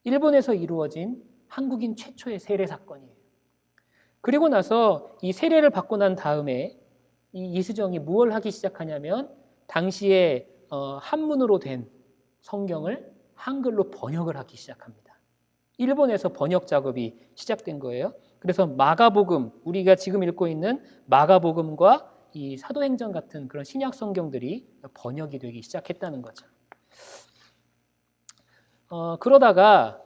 일본에서 이루어진 한국인 최초의 세례 사건이에요. 그리고 나서 이 세례를 받고 난 다음에 이 이수정이 무엇을 하기 시작하냐면 당시에 한문으로 된 성경을 한글로 번역을 하기 시작합니다. 일본에서 번역 작업이 시작된 거예요. 그래서 마가복음, 우리가 지금 읽고 있는 마가복음과 이 사도행전 같은 그런 신약 성경들이 번역이 되기 시작했다는 거죠. 그러다가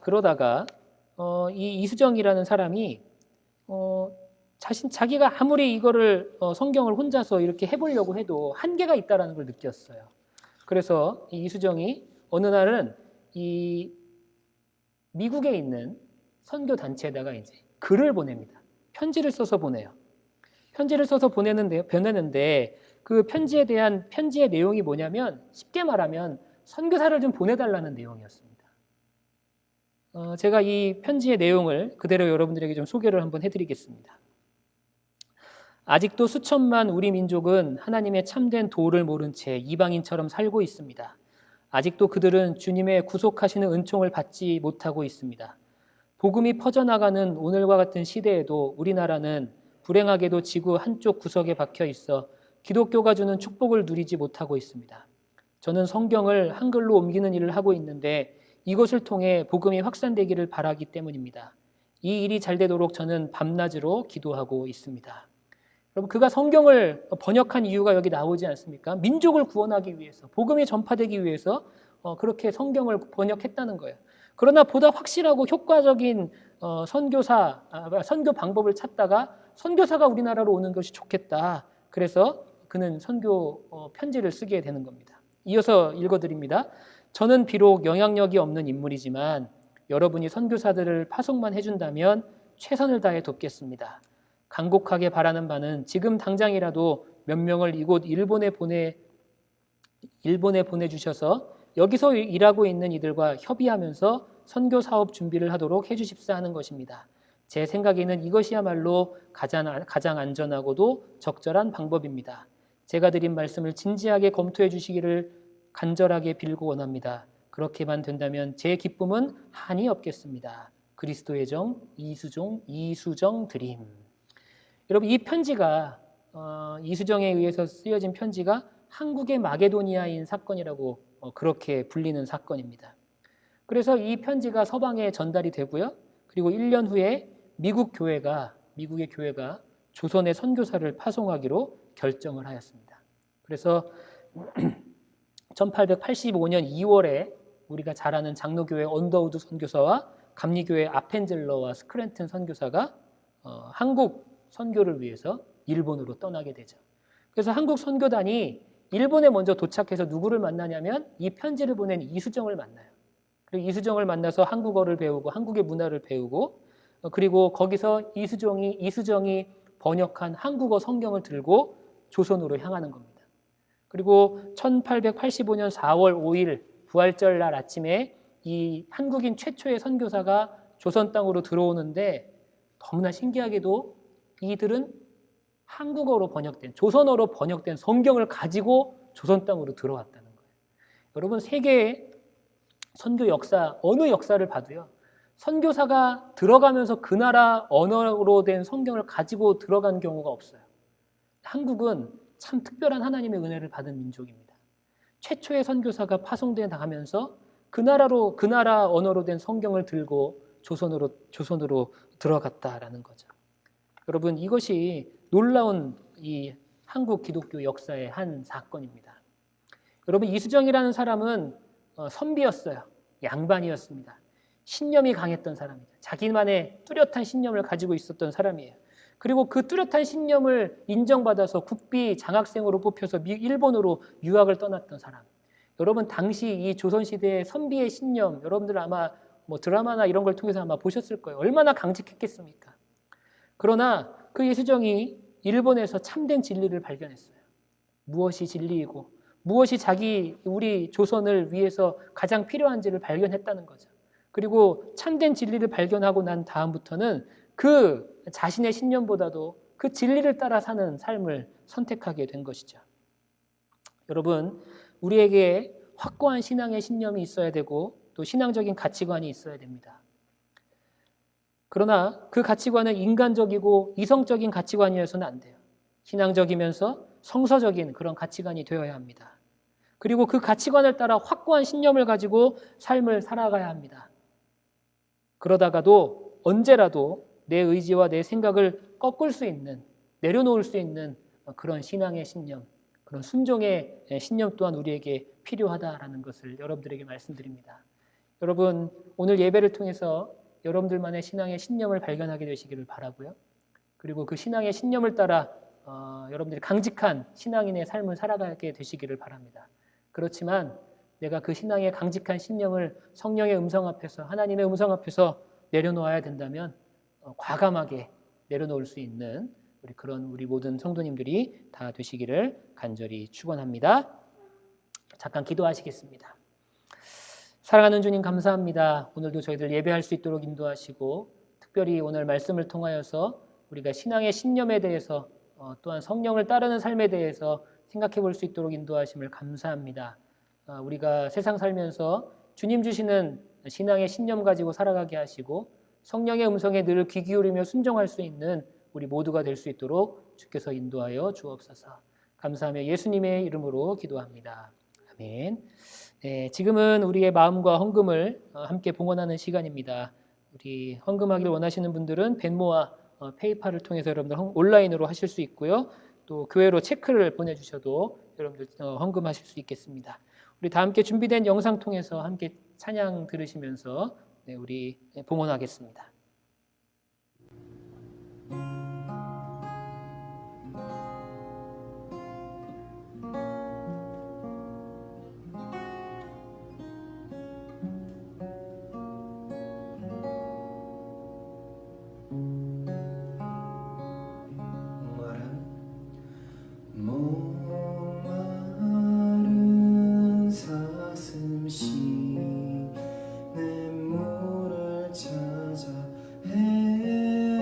이 이수정이라는 사람이 자기가 아무리 이거를 성경을 혼자서 이렇게 해보려고 해도 한계가 있다라는 걸 느꼈어요. 그래서 이 이수정이 어느 날은 이 미국에 있는 선교 단체에다가 이제 글을 보냅니다. 편지를 써서 보내요. 편지를 써서 보내는데 그 편지의 내용이 뭐냐면 쉽게 말하면 선교사를 좀 보내달라는 내용이었습니다. 제가 이 편지의 내용을 그대로 여러분들에게 좀 소개를 한번 해드리겠습니다. 아직도 수천만 우리 민족은 하나님의 참된 도를 모른 채 이방인처럼 살고 있습니다. 아직도 그들은 주님의 구속하시는 은총을 받지 못하고 있습니다. 복음이 퍼져나가는 오늘과 같은 시대에도 우리나라는 불행하게도 지구 한쪽 구석에 박혀 있어 기독교가 주는 축복을 누리지 못하고 있습니다. 저는 성경을 한글로 옮기는 일을 하고 있는데 이것을 통해 복음이 확산되기를 바라기 때문입니다. 이 일이 잘 되도록 저는 밤낮으로 기도하고 있습니다. 여러분, 그가 성경을 번역한 이유가 여기 나오지 않습니까? 민족을 구원하기 위해서, 복음이 전파되기 위해서 그렇게 성경을 번역했다는 거예요. 그러나 보다 확실하고 효과적인 선교 방법을 찾다가 선교사가 우리나라로 오는 것이 좋겠다. 그래서 그는 선교 편지를 쓰게 되는 겁니다. 이어서 읽어드립니다. 저는 비록 영향력이 없는 인물이지만 여러분이 선교사들을 파송만 해준다면 최선을 다해 돕겠습니다. 간곡하게 바라는 바는 지금 당장이라도 몇 명을 이곳 일본에 보내주셔서 여기서 일하고 있는 이들과 협의하면서 선교 사업 준비를 하도록 해주십사 하는 것입니다. 제 생각에는 이것이야말로 가장 안전하고도 적절한 방법입니다. 제가 드린 말씀을 진지하게 검토해 주시기를 간절하게 빌고 원합니다. 그렇게만 된다면 제 기쁨은 한이 없겠습니다. 그리스도의 정 이수정 드림. 여러분 이 편지가 이수정에 의해서 쓰여진 편지가 한국의 마게도니아인 사건이라고 그렇게 불리는 사건입니다. 그래서 이 편지가 서방에 전달이 되고요. 그리고 1년 후에 미국의 교회가 조선의 선교사를 파송하기로 결정을 하였습니다. 그래서 1885년 2월에 우리가 잘 아는 장로교회 언더우드 선교사와 감리교회 아펜젤러와 스크랜튼 선교사가 한국 선교를 위해서 일본으로 떠나게 되죠. 그래서 한국 선교단이 일본에 먼저 도착해서 누구를 만나냐면 이 편지를 보낸 이수정을 만나요. 그리고 이수정을 만나서 한국어를 배우고 한국의 문화를 배우고 그리고 거기서 이수정이 번역한 한국어 성경을 들고 조선으로 향하는 겁니다. 그리고 1885년 4월 5일 부활절 날 아침에 이 한국인 최초의 선교사가 조선 땅으로 들어오는데 너무나 신기하게도 이들은 한국어로 번역된 조선어로 번역된 성경을 가지고 조선 땅으로 들어왔다는 거예요. 여러분 세계의 선교 역사 어느 역사를 봐도요. 선교사가 들어가면서 그 나라 언어로 된 성경을 가지고 들어간 경우가 없어요. 한국은 참 특별한 하나님의 은혜를 받은 민족입니다. 최초의 선교사가 파송돼 나가면서 그 나라 언어로 된 성경을 들고 조선으로 들어갔다라는 거죠. 여러분 이것이 놀라운 이 한국 기독교 역사의 한 사건입니다. 여러분 이수정이라는 사람은 선비였어요. 양반이었습니다. 신념이 강했던 사람이죠. 자기만의 뚜렷한 신념을 가지고 있었던 사람이에요. 그리고 그 뚜렷한 신념을 인정받아서 국비 장학생으로 뽑혀서 일본으로 유학을 떠났던 사람. 여러분 당시 이 조선시대의 선비의 신념 여러분들 아마 드라마나 이런 걸 통해서 아마 보셨을 거예요. 얼마나 강직했겠습니까? 그러나 그 이수정이 일본에서 참된 진리를 발견했어요. 무엇이 진리이고 무엇이 우리 조선을 위해서 가장 필요한지를 발견했다는 거죠. 그리고 참된 진리를 발견하고 난 다음부터는 그 자신의 신념보다도 그 진리를 따라 사는 삶을 선택하게 된 것이죠. 여러분, 우리에게 확고한 신앙의 신념이 있어야 되고 또 신앙적인 가치관이 있어야 됩니다. 그러나 그 가치관은 인간적이고 이성적인 가치관이어서는 안 돼요. 신앙적이면서 성서적인 그런 가치관이 되어야 합니다. 그리고 그 가치관을 따라 확고한 신념을 가지고 삶을 살아가야 합니다. 그러다가도 언제라도 내 의지와 내 생각을 꺾을 수 있는, 내려놓을 수 있는 그런 신앙의 신념, 그런 순종의 신념 또한 우리에게 필요하다라는 것을 여러분들에게 말씀드립니다. 여러분, 오늘 예배를 통해서 여러분들만의 신앙의 신념을 발견하게 되시기를 바라고요. 그리고 그 신앙의 신념을 따라 여러분들이 강직한 신앙인의 삶을 살아가게 되시기를 바랍니다. 그렇지만 내가 그 신앙의 강직한 신념을 성령의 음성 앞에서 하나님의 음성 앞에서 내려놓아야 된다면 과감하게 내려놓을 수 있는 우리 모든 성도님들이 다 되시기를 간절히 축원합니다. 잠깐 기도하시겠습니다. 사랑하는 주님 감사합니다. 오늘도 저희들 예배할 수 있도록 인도하시고 특별히 오늘 말씀을 통하여서 우리가 신앙의 신념에 대해서 또한 성령을 따르는 삶에 대해서 생각해 볼 수 있도록 인도하심을 감사합니다. 우리가 세상 살면서 주님 주시는 신앙의 신념 가지고 살아가게 하시고 성령의 음성에 늘 귀 기울이며 순종할 수 있는 우리 모두가 될 수 있도록 주께서 인도하여 주옵소서. 감사하며 예수님의 이름으로 기도합니다. 아멘. 네, 지금은 우리의 마음과 헌금을 함께 봉헌하는 시간입니다. 우리 헌금하길 원하시는 분들은 벤모와 페이팔을 통해서 여러분들 온라인으로 하실 수 있고요. 또 교회로 체크를 보내주셔도 여러분들 헌금하실 수 있겠습니다. 우리 다 함께 준비된 영상 통해서 함께 찬양 들으시면서 우리 봉헌하겠습니다. 목마른 사슴시 냇물을 찾아 헤매요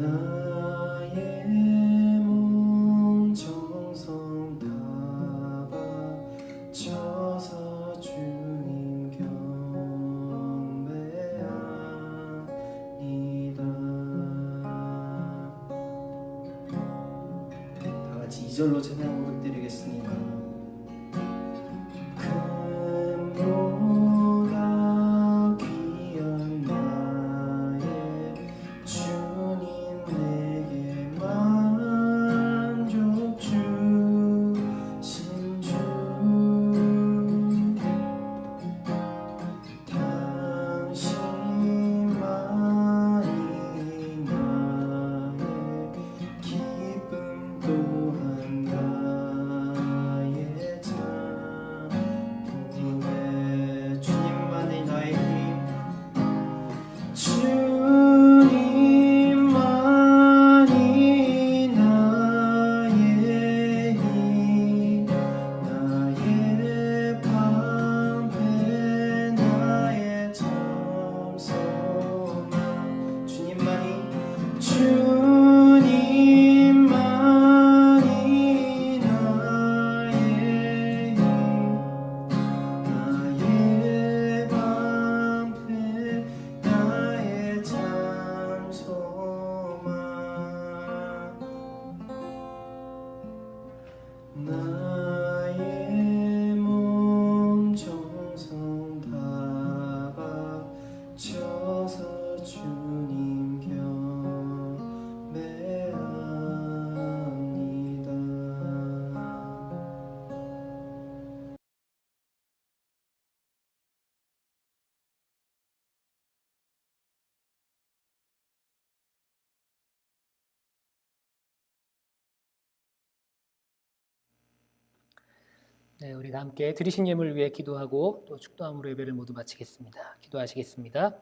나의 몸 정성 다 바쳐서 주님 경배합니다. 다 같이 2절로 찬양 부탁드리겠습니다. 금보다 귀한 나의 주님 내게 만족 주신 주 당신만이 나의 기쁨 또한 나의 찬송에 주님만이 나의 힘 주님만이 나의 힘 나의 방패 나의 참 소망 주님만이 나의 힘 나의 방패 나의 참 소망 나의 몸 정성 다 바쳐서 주님 경배합니다. 네, 우리 다 함께 드리신 예물을 위해 기도하고 또 축도함으로 예배를 모두 마치겠습니다. 기도하시겠습니다.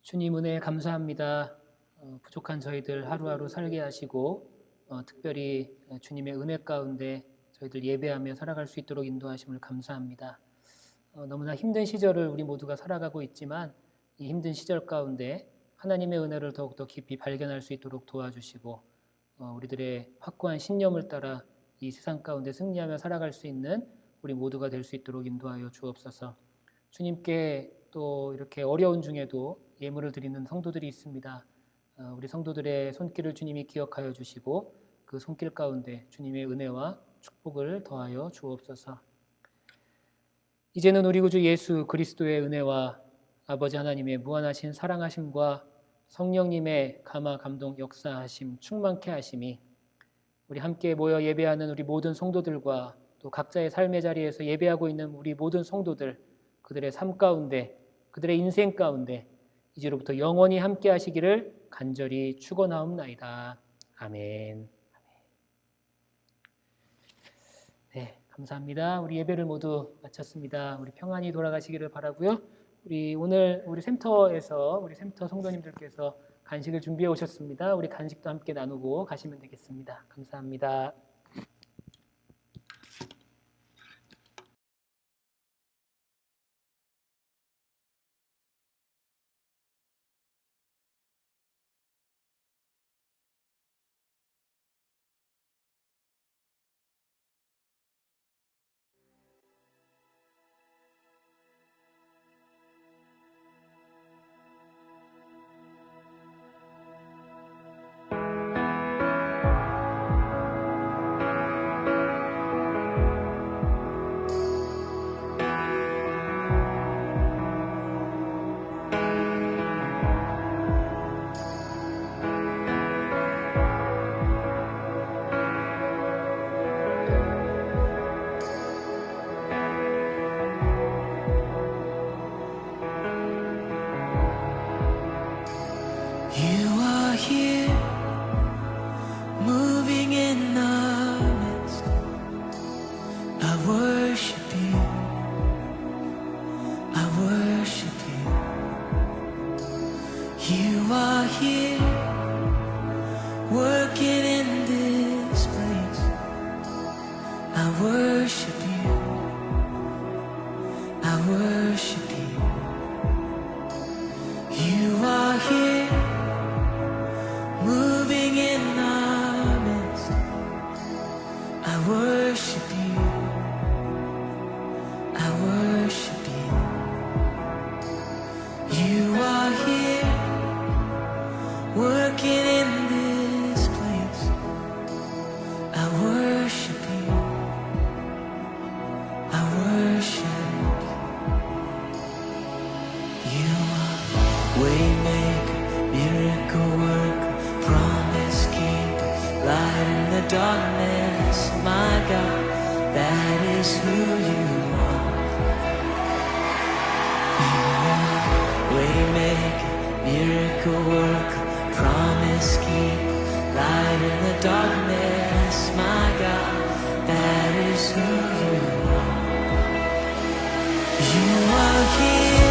주님 은혜 감사합니다. 부족한 저희들 하루하루 살게 하시고 특별히 주님의 은혜 가운데 저희들 예배하며 살아갈 수 있도록 인도하심을 감사합니다. 너무나 힘든 시절을 우리 모두가 살아가고 있지만 이 힘든 시절 가운데 하나님의 은혜를 더욱더 깊이 발견할 수 있도록 도와주시고 우리들의 확고한 신념을 따라 이 세상 가운데 승리하며 살아갈 수 있는 우리 모두가 될 수 있도록 인도하여 주옵소서. 주님께 또 이렇게 어려운 중에도 예물을 드리는 성도들이 있습니다. 우리 성도들의 손길을 주님이 기억하여 주시고 그 손길 가운데 주님의 은혜와 축복을 더하여 주옵소서. 이제는 우리 구주 예수 그리스도의 은혜와 아버지 하나님의 무한하신 사랑하심과 성령님의 감화 감동 역사하심 충만케 하심이 우리 함께 모여 예배하는 우리 모든 성도들과 또 각자의 삶의 자리에서 예배하고 있는 우리 모든 성도들 그들의 삶 가운데 그들의 인생 가운데 이제로부터 영원히 함께 하시기를 간절히 축원하옵나이다. 아멘. 네, 감사합니다. 우리 예배를 모두 마쳤습니다. 우리 평안히 돌아가시기를 바라고요. 오늘 우리 샘터에서 우리 샘터 성도님들께서 간식을 준비해 오셨습니다. 우리 간식도 함께 나누고 가시면 되겠습니다. 감사합니다. You are here, moving in our midst. I worship you, I worship you. You are here, working in this place. I worship you, I worship you. Waymaker, miracle worker, promise keeper, light in the darkness, my God, that is who you are. You are waymaker, miracle worker, promise keeper, light in the darkness, my God, that is who you are. You are here.